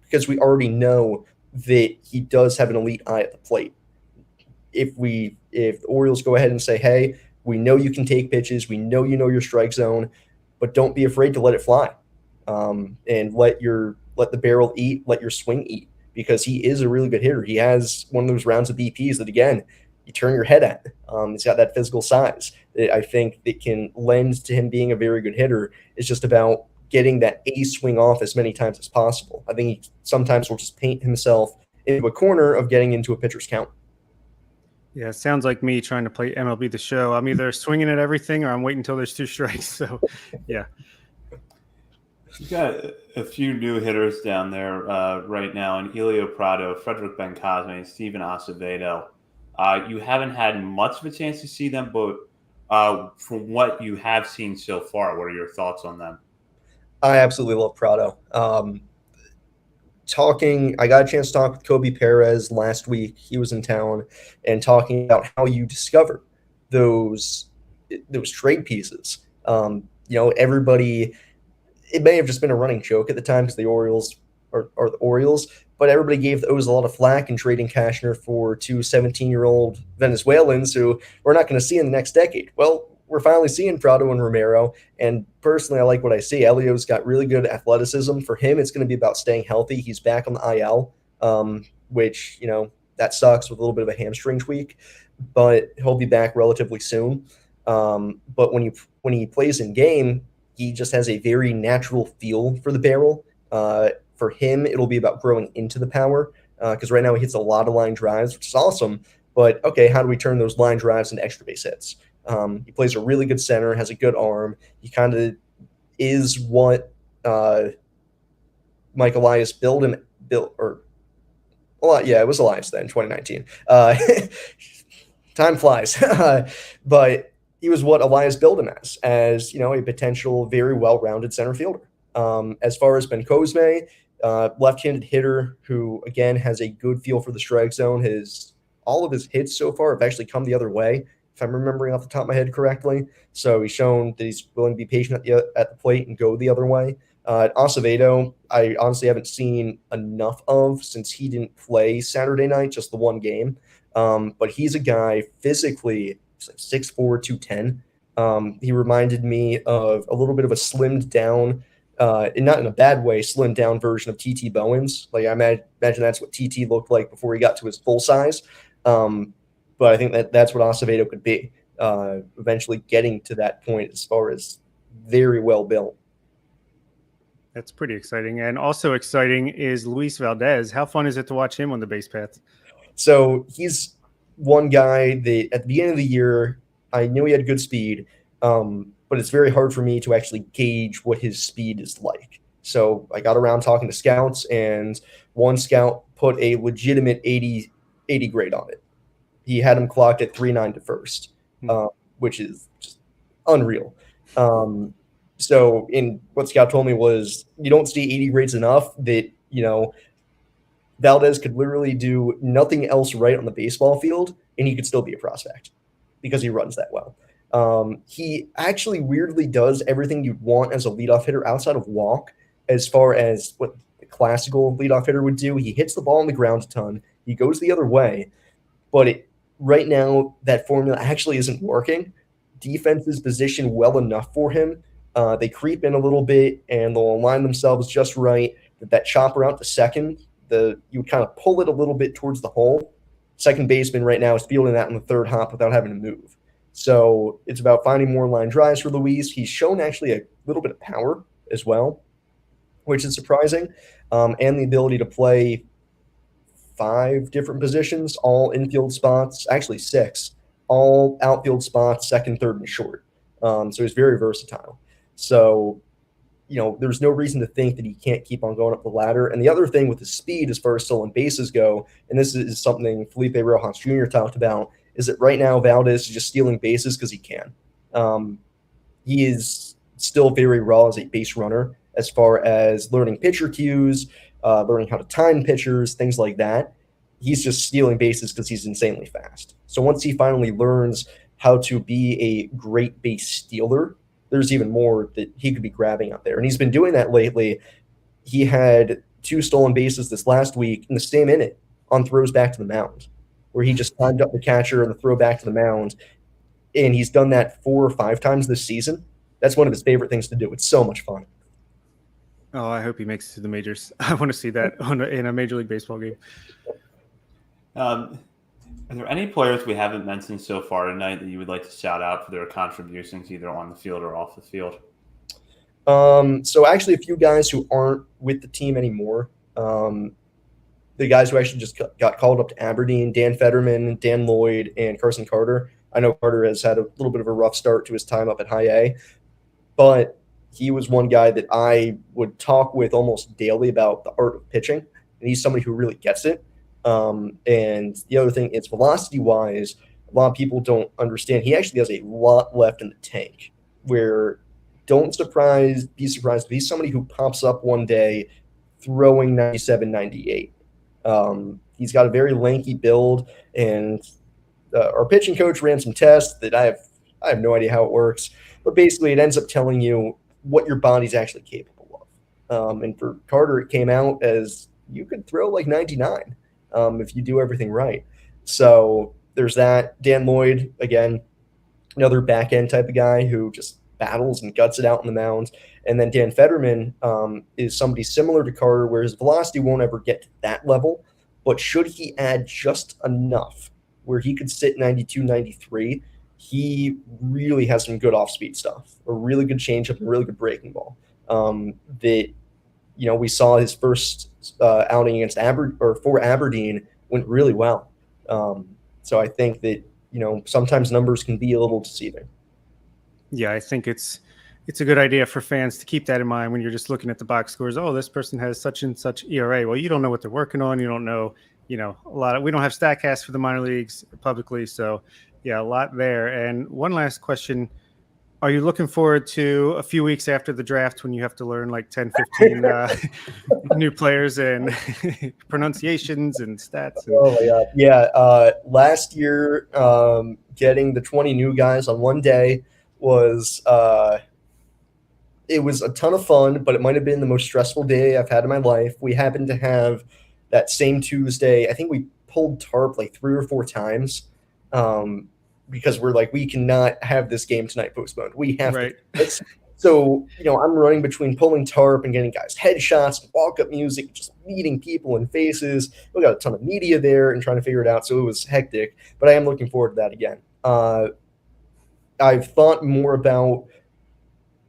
because we already know that he does have an elite eye at the plate. If the Orioles go ahead and say, hey, we know you can take pitches, we know your strike zone, but don't be afraid to let it fly, and let the barrel eat, let your swing eat, because he is a really good hitter. He has one of those rounds of BPs that, again, you turn your head at. He's got that physical size that I think that can lend to him being a very good hitter. It's just about getting that A swing off as many times as possible. I think he sometimes will just paint himself into a corner of getting into a pitcher's count. Yeah, it sounds like me trying to play MLB The Show. I'm either swinging at everything or I'm waiting until there's 2 strikes. So, yeah. You've got a few new hitters down there right now, in Helio Prado, Frederick Bencosme, and Steven Acevedo. You haven't had much of a chance to see them, but from what you have seen so far, what are your thoughts on them? I absolutely love Prado. I got a chance to talk with Kobe Perez last week. He was in town, and talking about how you discover those trade pieces. Everybody, it may have just been a running joke at the time because the Orioles are the Orioles, but everybody gave the O's a lot of flack in trading Cashner for 2 17-year-old Venezuelans who we're not going to see in the next decade. Well, we're finally seeing Prado and Romero, and personally, I like what I see. Elio's got really good athleticism. For him, it's going to be about staying healthy. He's back on the IL, which, that sucks with a little bit of a hamstring tweak, but he'll be back relatively soon. But when he plays in game, he just has a very natural feel for the barrel. For him, it'll be about growing into the power, because right now he hits a lot of line drives, which is awesome. But, okay, how do we turn those line drives into extra base hits? He plays a really good center, has a good arm. He kind of is what Mike Elias it was Elias then, 2019. Time flies. But he was what Elias billed him as a potential very well-rounded center fielder. As far as Bencosme, left-handed hitter who, again, has a good feel for the strike zone. All of his hits so far have actually come the other way. if I'm remembering off the top of my head correctly. So he's shown that he's willing to be patient at the plate and go the other way. Acevedo, I honestly haven't seen enough of since he didn't play Saturday night, just the one game. But he's a guy physically, he's like 6'4", 210. He reminded me of a little bit of a slimmed down, and not in a bad way, slimmed down version of TT Bowens. Like I imagine that's what TT looked like before he got to his full size. But I think that's what Acevedo could be, eventually getting to that point as far as very well built. That's pretty exciting. And also exciting is Luis Valdez. How fun is it to watch him on the base path? So he's one guy that at the beginning of the year, I knew he had good speed, but it's very hard for me to actually gauge what his speed is like. So I got around talking to scouts, and one scout put a legitimate 80 grade on it. He had him clocked at 3.9 to first, which is just unreal. So in what Scout told me was, you don't see 80 grades enough that, Valdez could literally do nothing else right on the baseball field, and he could still be a prospect because he runs that well. He actually weirdly does everything you'd want as a leadoff hitter outside of walk, as far as what the classical leadoff hitter would do. He hits the ball on the ground a ton. He goes the other way, but right now that formula actually isn't working. Defenses position well enough for him. They creep in a little bit, and they'll align themselves just right. That chopper out to second, you would kind of pull it a little bit towards the hole. Second baseman right now is fielding that in the third hop without having to move. So it's about finding more line drives for Luis. He's shown actually a little bit of power as well, which is surprising, and the ability to play 5 different positions, all infield spots, actually 6, all outfield spots, second, third, and short. So he's very versatile. So, there's no reason to think that he can't keep on going up the ladder. And the other thing with his speed as far as stolen bases go, and this is something Felipe Rojas Jr. talked about, is that right now Valdez is just stealing bases because he can. He is still very raw as a base runner as far as learning pitcher cues, learning how to time pitchers, things like that. He's just stealing bases because he's insanely fast. So once he finally learns how to be a great base stealer, there's even more that he could be grabbing out there. And he's been doing that lately. He had 2 stolen bases this last week in the same inning on throws back to the mound, where he just timed up the catcher and the throw back to the mound. And he's done that 4 or 5 times this season. That's one of his favorite things to do. It's so much fun. Oh, I hope he makes it to the majors. I want to see that in a Major League Baseball game. Are there any players we haven't mentioned so far tonight that you would like to shout out for their contributions either on the field or off the field? So actually a few guys who aren't with the team anymore. The guys who actually just got called up to Aberdeen, Dan Fetterman, Dan Lloyd, and Carson Carter. I know Carter has had a little bit of a rough start to his time up at High A, but he was one guy that I would talk with almost daily about the art of pitching, and he's somebody who really gets it. And the other thing is velocity-wise, a lot of people don't understand. He actually has a lot left in the tank, where be surprised if he's somebody who pops up one day throwing 97, 98. He's got a very lanky build, and our pitching coach ran some tests that I have no idea how it works, but basically it ends up telling you what your body's actually capable of. And for Carter, it came out as you could throw like 99 if you do everything right. So there's that. Dan Lloyd, again, another back end type of guy who just battles and guts it out on the mound. And then Dan Fetterman is somebody similar to Carter, where his velocity won't ever get to that level, but should he add just enough where he could sit 92, 93, he really has some good off-speed stuff, a really good changeup, and a really good breaking ball. That we saw his first outing against for Aberdeen went really well. So I think that sometimes numbers can be a little deceiving. Yeah, I think it's a good idea for fans to keep that in mind when you're just looking at the box scores. Oh, this person has such and such ERA. Well, you don't know what they're working on. You don't know, we don't have StatCast for the minor leagues publicly. So yeah, a lot there. And one last question. Are you looking forward to a few weeks after the draft when you have to learn like 10, 15 new players and pronunciations and stats? And... Oh my God. Yeah. Last year, getting the 20 new guys on one day was it was a ton of fun, but it might have been the most stressful day I've had in my life. We happened to have that same Tuesday. I think we pulled tarp like 3 or 4 times because we're like, we cannot have this game tonight postponed. We have right. to. So, I'm running between pulling tarp and getting guys headshots, walk-up music, just meeting people in faces. We got a ton of media there and trying to figure it out. So it was hectic, but I am looking forward to that again. I've thought more about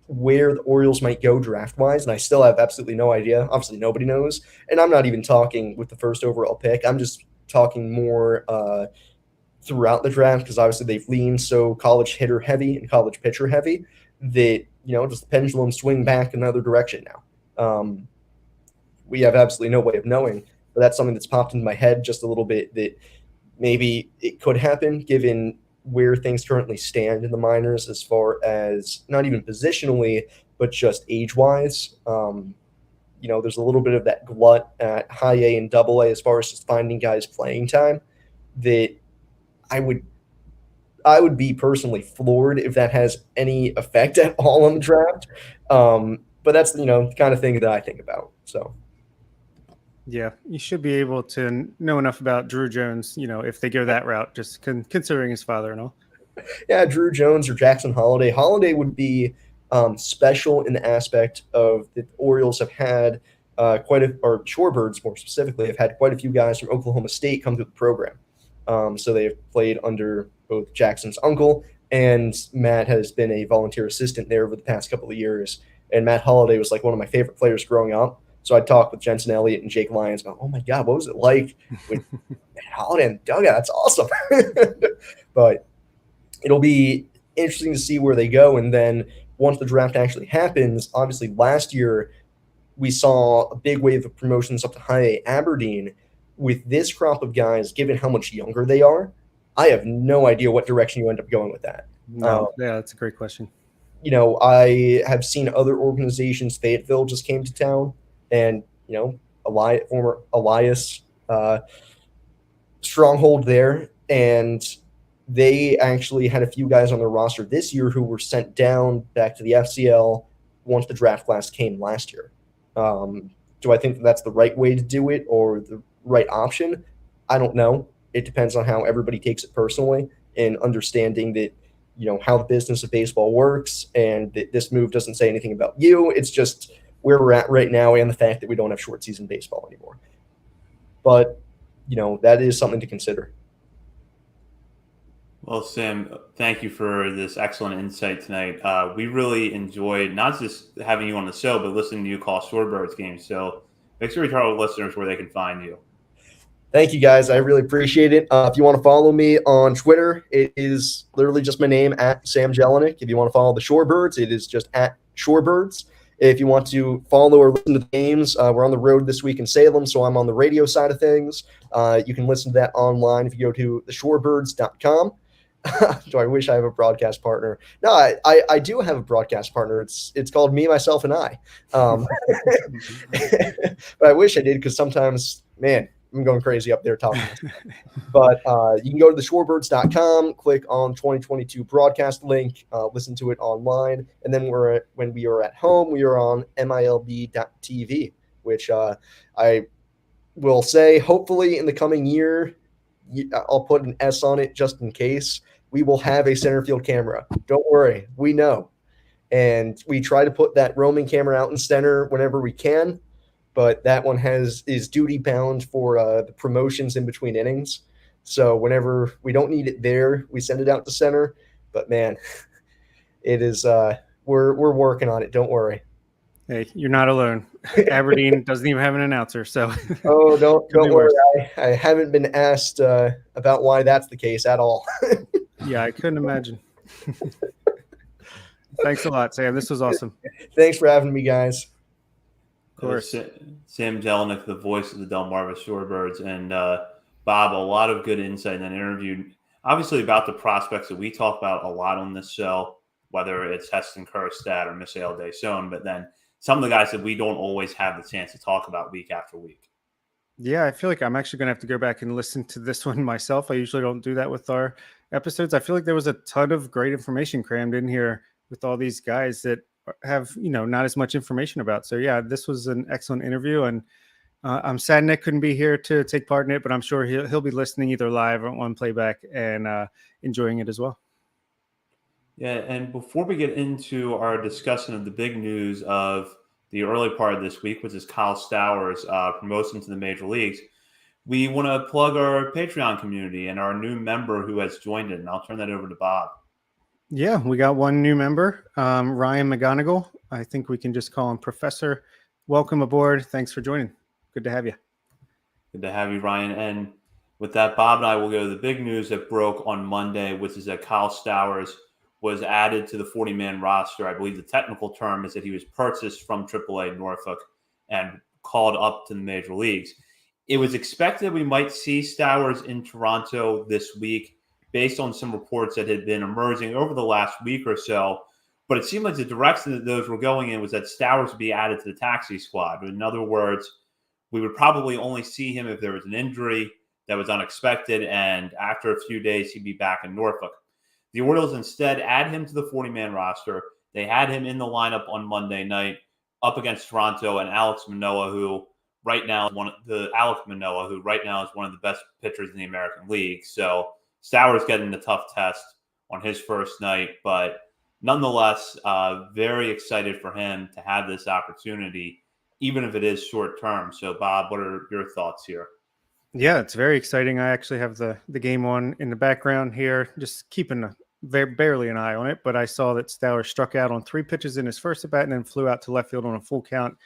where the Orioles might go draft-wise, and I still have absolutely no idea. Obviously, nobody knows. And I'm not even talking with the first overall pick. I'm just talking more throughout the draft because obviously they've leaned so college hitter heavy and college pitcher heavy that, just the pendulum swing back another direction now. We have absolutely no way of knowing, but that's something that's popped into my head just a little bit that maybe it could happen given where things currently stand in the minors as far as not even positionally, but just age-wise. There's a little bit of that glut at high A and double A as far as just finding guys playing time that I would be personally floored if that has any effect at all on the draft. But that's, the kind of thing that I think about. So. Yeah, you should be able to know enough about Drew Jones, if they go that route, just considering his father and all. Yeah, Drew Jones or Jackson Holiday. Holiday would be special in the aspect of the Orioles have had or Shorebirds more specifically, have had quite a few guys from Oklahoma State come through the program. So they've played under both Jackson's uncle, and Matt has been a volunteer assistant there over the past couple of years. And Matt Holiday was like one of my favorite players growing up. So I talked with Jensen Elliott and Jake Lyons about, oh my God, what was it like with Matt Holiday in the dugout? That's awesome. But it'll be interesting to see where they go. And then once the draft actually happens, obviously last year we saw a big wave of promotions up to high A Aberdeen. With this crop of guys, given how much younger they are, I have no idea what direction you end up going with that. No, yeah, that's a great question. I have seen other organizations. Fayetteville just came to town. And, former Elias stronghold there. And they actually had a few guys on their roster this year who were sent down back to the FCL once the draft class came last year. Do I think that that's the right way to do it or the right option? I don't know. It depends on how everybody takes it personally and understanding that, how the business of baseball works and that this move doesn't say anything about you. It's just where we're at right now and the fact that we don't have short season baseball anymore. But, that is something to consider. Well, Sam, thank you for this excellent insight tonight. We really enjoyed not just having you on the show, but listening to you call Shorebirds games. So make sure you tell our listeners where they can find you. Thank you, guys. I really appreciate it. If you want to follow me on Twitter, it is literally just my name, at Sam Jellinek. If you want to follow the Shorebirds, it is just at Shorebirds. If you want to follow or listen to the games, we're on the road this week in Salem, so I'm on the radio side of things. You can listen to that online if you go to theshorebirds.com. Do I wish I have a broadcast partner? No, I do have a broadcast partner. It's called Me, Myself, and I. But I wish I did because sometimes, man, I'm going crazy up there talking. But you can go to theshorebirds.com, click on 2022 broadcast link, listen to it online. And then when we are at home, we are on MILB.TV, which I will say hopefully in the coming year, I'll put an S on it just in case. We will have a center field camera. Don't worry. We know. And we try to put that roaming camera out in center whenever we can. But that one is duty bound for the promotions in between innings. So whenever we don't need it there, we send it out to center. But man, it is we're working on it. Don't worry. Hey, you're not alone. Aberdeen doesn't even have an announcer, so. Oh, don't worry. I haven't been asked about why that's the case at all. Yeah, I couldn't imagine. Thanks a lot, Sam. This was awesome. Thanks for having me, guys. Of course. Sam Jellinek, the voice of the Delmarva Shorebirds, and Bob, a lot of good insight in that interview. Obviously about the prospects that we talk about a lot on this show. whether it's Heston Kjerstad or Misael Deson, but then some of the guys that we don't always have the chance to talk about week after week. Yeah, I feel like I'm actually going to have to go back and listen to this one myself. I usually don't do that with our episodes. I feel like there was a ton of great information crammed in here with all these guys that have, not as much information about. So yeah, this was an excellent interview, and I'm sad Nick couldn't be here to take part in it, but I'm sure he'll be listening either live or on playback and enjoying it as well. Yeah, and before we get into our discussion of the big news of the early part of this week, which is Kyle Stowers' promotion to the major leagues, we want to plug our Patreon community and our new member who has joined it, and I'll turn that over to Bob. Yeah, we got one new member, Ryan McGonigal. I think we can just call him Professor. Welcome aboard. Thanks for joining. Good to have you. Good to have you, Ryan. And with that, Bob and I will go to the big news that broke on Monday, which is that Kyle Stowers was added to the 40-man roster. I believe the technical term is that he was purchased from AAA Norfolk and called up to the major leagues. It was expected we might see Stowers in Toronto this week based on some reports that had been emerging over the last week or so. But it seemed like the direction that those were going in was that Stowers would be added to the taxi squad. In other words, we would probably only see him if there was an injury that was unexpected, and after a few days, he'd be back in Norfolk. The Orioles instead add him to the 40-man roster. They had him in the lineup on Monday night up against Toronto and Alex Manoah, who right now is one of the best pitchers in the American League. So Stowers getting a tough test on his first night, but nonetheless, very excited for him to have this opportunity, even if it is short term. So, Bob, what are your thoughts here? Yeah, it's very exciting. I actually have the game on in the background here, just keeping barely an eye on it. But I saw that Stowers struck out on 3 pitches in his first at bat and then flew out to left field on a full count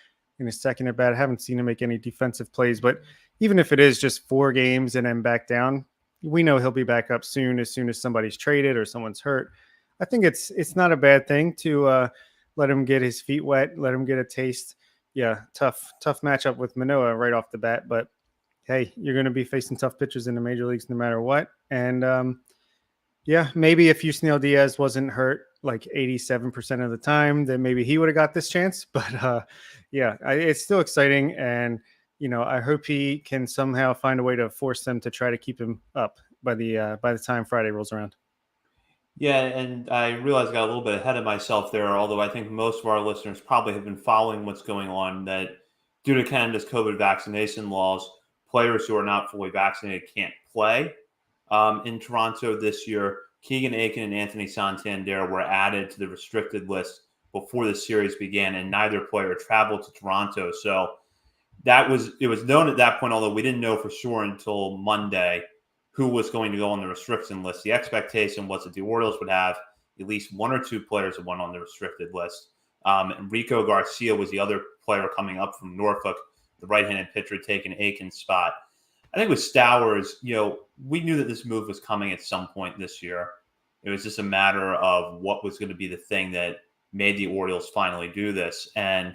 in his second at bat. I haven't seen him make any defensive plays, but even if it is just 4 games and then back down, we know he'll be back up soon as somebody's traded or someone's hurt. I think it's not a bad thing to let him get his feet wet, let him get a taste. Yeah, tough matchup with Manoah right off the bat, but hey, you're going to be facing tough pitchers in the major leagues no matter what. And yeah, maybe if Yusniel Diaz wasn't hurt like 87% of the time, then maybe he would have got this chance. But yeah, it's still exciting. And, I hope he can somehow find a way to force them to try to keep him up by the time Friday rolls around. Yeah, and I realized I got a little bit ahead of myself there, although I think most of our listeners probably have been following what's going on, that due to Canada's COVID vaccination laws, players who are not fully vaccinated can't play. In Toronto this year, Keegan Aiken and Anthony Santander were added to the restricted list before the series began, and neither player traveled to Toronto. So it was known at that point, although we didn't know for sure until Monday who was going to go on the restriction list. The expectation was that the Orioles would have at least 1 or 2 players that went on the restricted list. Enrico Garcia was the other player coming up from Norfolk, the right-handed pitcher taking Aiken's spot. I think with Stowers, we knew that this move was coming at some point this year. It was just a matter of what was going to be the thing that made the Orioles finally do this. And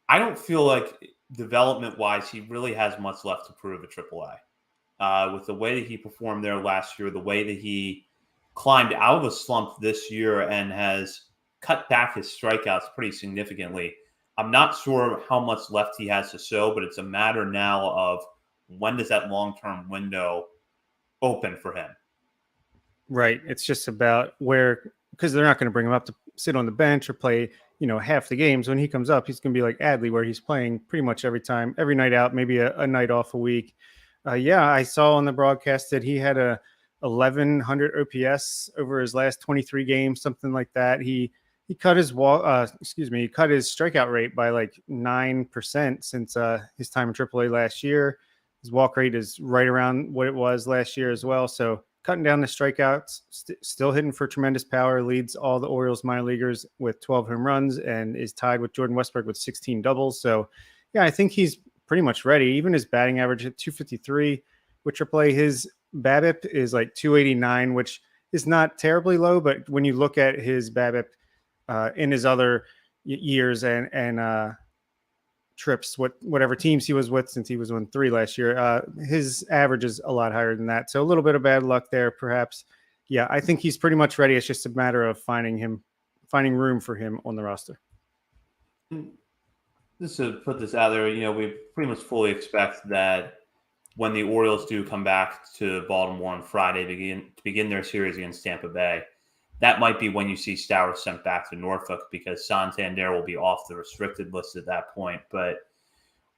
I don't feel like development-wise he really has much left to prove at AAA. With the way that he performed there last year, the way that he climbed out of a slump this year and has cut back his strikeouts pretty significantly, I'm not sure how much left he has to show, but it's a matter now of when does that long-term window open for him? Right. It's just about because they're not going to bring him up to sit on the bench or play, half the games. When he comes up, he's going to be like Adley, where he's playing pretty much every time, every night out, maybe a night off a week. Yeah, I saw on the broadcast that he had a 1,100 OPS over his last 23 games, something like that. He cut his strikeout rate by like 9% since his time in AAA last year. His walk rate is right around what it was last year as well. So cutting down the strikeouts, still hitting for tremendous power, leads all the Orioles minor leaguers with 12 home runs and is tied with Jordan Westburg with 16 doubles. So yeah, I think he's pretty much ready. Even his batting average at 253 with AAA, his BABIP is like 289, which is not terribly low. But when you look at his BABIP in his other years and trips, whatever teams he was with, since he was on 3 last year, his average is a lot higher than that. So a little bit of bad luck there, perhaps. yeah, I think he's pretty much ready. It's just a matter of finding room for him on the roster. Just to put this out there, we pretty much fully expect that when the Orioles do come back to Baltimore on Friday to begin their series against Tampa Bay, that might be when you see Stowers sent back to Norfolk, because Santander will be off the restricted list at that point. But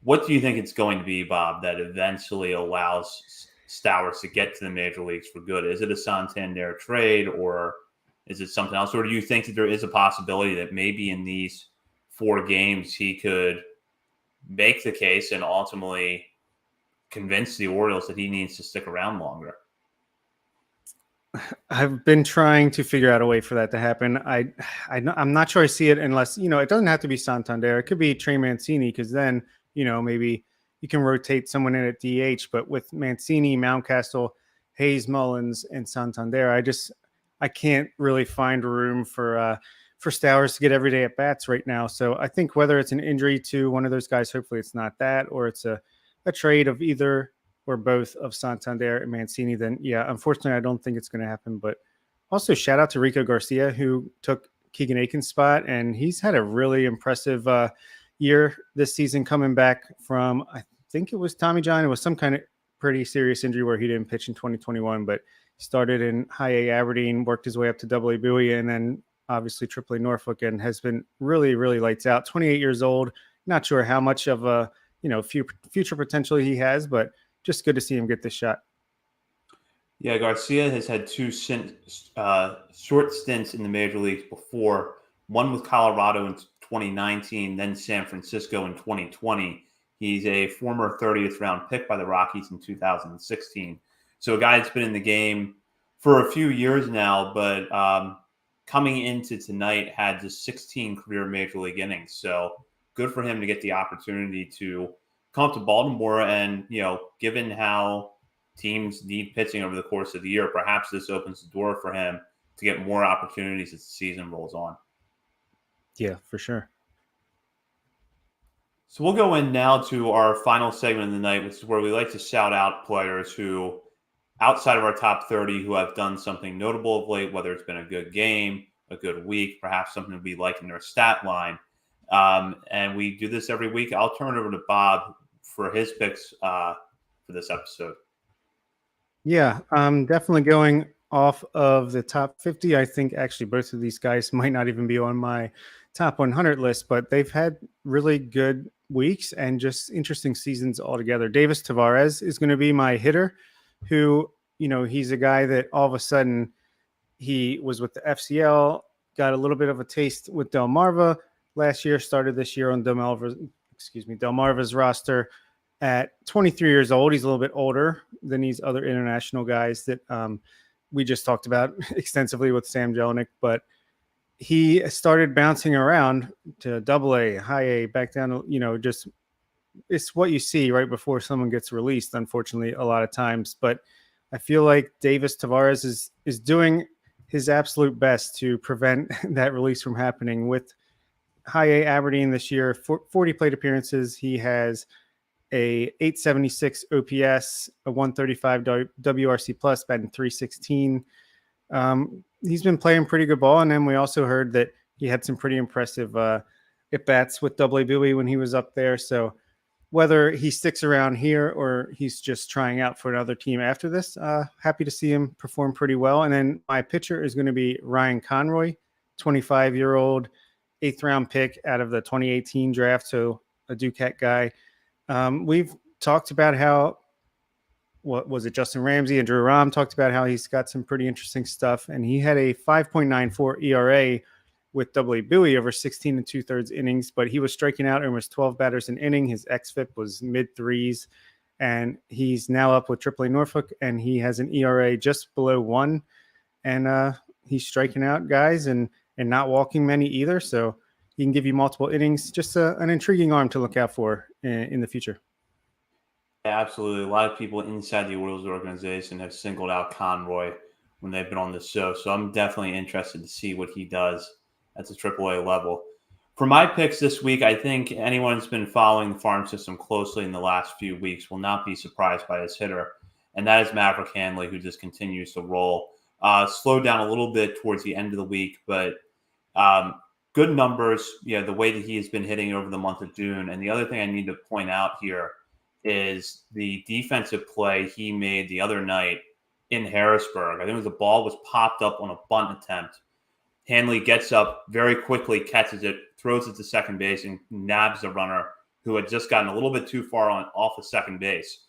what do you think it's going to be, Bob, that eventually allows Stowers to get to the major leagues for good? Is it a Santander trade, or is it something else? Or do you think that there is a possibility that maybe in these 4 games he could make the case and ultimately convince the Orioles that he needs to stick around longer? I've been trying to figure out a way for that to happen. I'm not sure I see it unless, it doesn't have to be Santander. It could be Trey Mancini, because then, maybe you can rotate someone in at DH. But with Mancini, Mountcastle, Hayes, Mullins, and Santander, I can't really find room for Stowers to get everyday at bats right now. So I think whether it's an injury to one of those guys, hopefully it's not that, or it's a trade of either or both of Santander and Mancini, then yeah, unfortunately, I don't think it's going to happen. But also shout out to Rico Garcia, who took Keegan Aiken's spot, and he's had a really impressive year this season, coming back from, I think it was Tommy John. It was some kind of pretty serious injury where he didn't pitch in 2021, but started in High A Aberdeen, worked his way up to Double A Bowie, and then obviously Triple A Norfolk, and has been really, really lights out. 28 years old. Not sure how much of a future potential he has, but just good to see him get this shot. Yeah, Garcia has had 2 short stints in the major leagues before. One with Colorado in 2019, then San Francisco in 2020. He's a former 30th round pick by the Rockies in 2016. So a guy that's been in the game for a few years now, but coming into tonight had just 16 career major league innings. So good for him to get the opportunity to come up to Baltimore, and given how teams need pitching over the course of the year, perhaps this opens the door for him to get more opportunities as the season rolls on. Yeah, for sure. So we'll go in now to our final segment of the night, which is where we like to shout out players who, outside of our top 30, who have done something notable of late, whether it's been a good game, a good week, perhaps something we like in their stat line. And we do this every week. I'll turn it over to Bob for his picks for this episode. Yeah, definitely going off of the top 50. I think actually both of these guys might not even be on my top 100 list, but they've had really good weeks and just interesting seasons altogether. Davis Tavares is going to be my hitter, who, he's a guy that all of a sudden he was with the FCL, got a little bit of a taste with Delmarva last year, started this year on Delmarva's roster at 23 years old. He's a little bit older than these other international guys that we just talked about extensively with Sam Jellinek, but he started bouncing around to Double A, High A, back down, just it's what you see right before someone gets released, unfortunately, a lot of times. But I feel like Davis Tavares is doing his absolute best to prevent that release from happening. With High A Aberdeen this year, 40 plate appearances. He has a 876 OPS, a 135 WRC plus, batting 316. He's been playing pretty good ball. And then we also heard that he had some pretty impressive at-bats with Double A Bowie when he was up there. So whether he sticks around here or he's just trying out for another team after this, happy to see him perform pretty well. And then my pitcher is going to be Ryan Conroy, 25-year-old, 8th round pick out of the 2018 draft. So a Duquette guy. We've talked about how, what was it, Justin Ramsey and Drew Rahm talked about how he's got some pretty interesting stuff. And he had a 5.94 ERA with Double A Bowie over 16 2/3 innings, but he was striking out almost 12 batters an inning. His xFIP was mid-3s, and he's now up with Triple A Norfolk, and he has an ERA just below 1. And he's striking out guys and not walking many either. So he can give you multiple innings. Just an intriguing arm to look out for in the future. Yeah, absolutely. A lot of people inside the Orioles organization have singled out Conroy when they've been on the show. So I'm definitely interested to see what he does at the AAA level. For my picks this week, I think anyone who's been following the farm system closely in the last few weeks will not be surprised by his hitter, and that is Maverick Hanley, who just continues to roll. Slowed down a little bit towards the end of the week, but good numbers, the way that he has been hitting over the month of June. And the other thing I need to point out here is the defensive play he made the other night in Harrisburg. I think the ball was popped up on a bunt attempt. Hanley gets up very quickly, catches it, throws it to second base, and nabs the runner who had just gotten a little bit too far off of second base.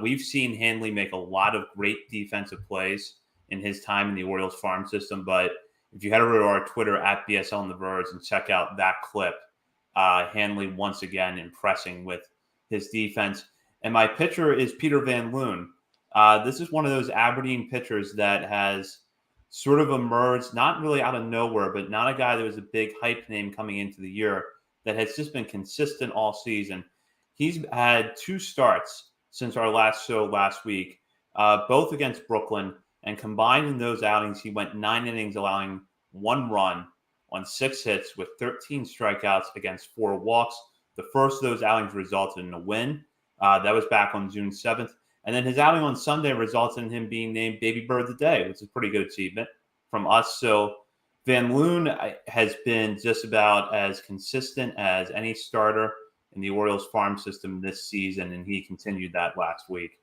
We've seen Hanley make a lot of great defensive plays in his time in the Orioles farm system, but if you head over to our Twitter at BSL on the Verge and check out that clip, Hanley once again impressing with his defense. And my pitcher is Peter Van Loon. This is one of those Aberdeen pitchers that has sort of emerged, not really out of nowhere, but not a guy that was a big hype name coming into the year, that has just been consistent all season. He's had 2 starts since our last show last week, both against Brooklyn. And combined in those outings, he went 9 innings, allowing 1 run on 6 hits with 13 strikeouts against 4 walks. The first of those outings resulted in a win. That was back on June 7th. And then his outing on Sunday resulted in him being named Baby Bird of the Day, which is a pretty good achievement from us. So Van Loon has been just about as consistent as any starter in the Orioles farm system this season, and he continued that last week.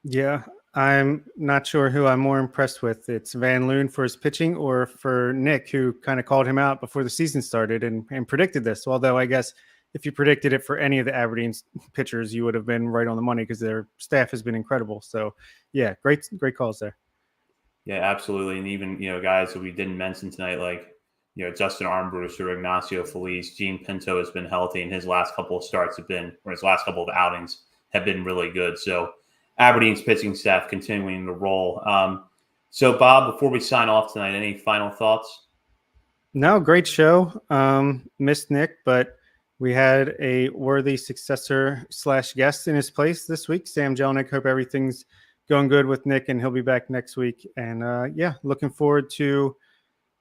Yeah, I'm not sure who I'm more impressed with. It's Van Loon for his pitching or for Nick, who kind of called him out before the season started and predicted this. Although I guess if you predicted it for any of the Aberdeen pitchers, you would have been right on the money because their staff has been incredible. So, yeah, great calls there. Yeah, absolutely. And even, guys that we didn't mention tonight, like, Justin Armbruster, Ignacio Feliz, Gene Pinto has been healthy, and his last couple of starts his last couple of outings have been really good. So Aberdeen's pitching staff continuing to roll. So, Bob, before we sign off tonight, any final thoughts? No, great show. Missed Nick, but we had a worthy successor / guest in his place this week, Sam Jellinek. Hope everything's going good with Nick, and he'll be back next week. And looking forward to.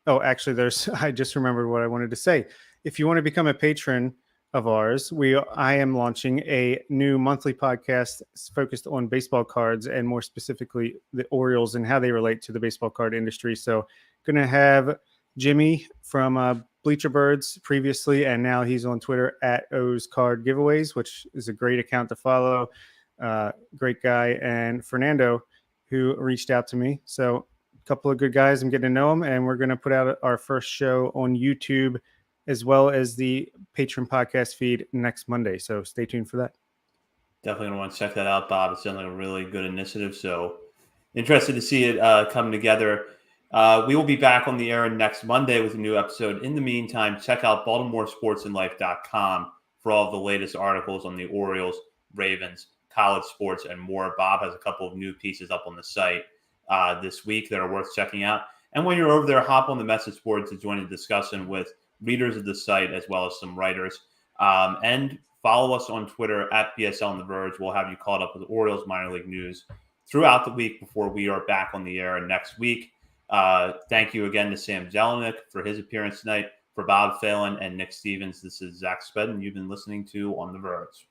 Oh, actually, I just remembered what I wanted to say. If you want to become a patron of ours, I am launching a new monthly podcast focused on baseball cards, and more specifically the Orioles and how they relate to the baseball card industry. So, going to have Jimmy from Bleacher Birds previously, and now he's on Twitter at O's Card Giveaways, which is a great account to follow. Great guy. And Fernando, who reached out to me. So a couple of good guys. I'm getting to know them, and we're going to put out our first show on YouTube as well as the Patreon podcast feed next Monday. So stay tuned for that. Definitely going to want to check that out, Bob. It sounds like a really good initiative. So interested to see it come together. We will be back on the air next Monday with a new episode. In the meantime, check out BaltimoreSportsAndLife.com for all of the latest articles on the Orioles, Ravens, college sports, and more. Bob has a couple of new pieces up on the site this week that are worth checking out. And when you're over there, hop on the message board to join the discussion with readers of the site as well as some writers. And follow us on Twitter at BSL on the Verge. We'll have you caught up with Orioles minor league news throughout the week before we are back on the air next week. Thank you again to Sam Jellinek for his appearance tonight. For Bob Phelan and Nick Stevens, this is Zach Spedden. You've been listening to On the Verge.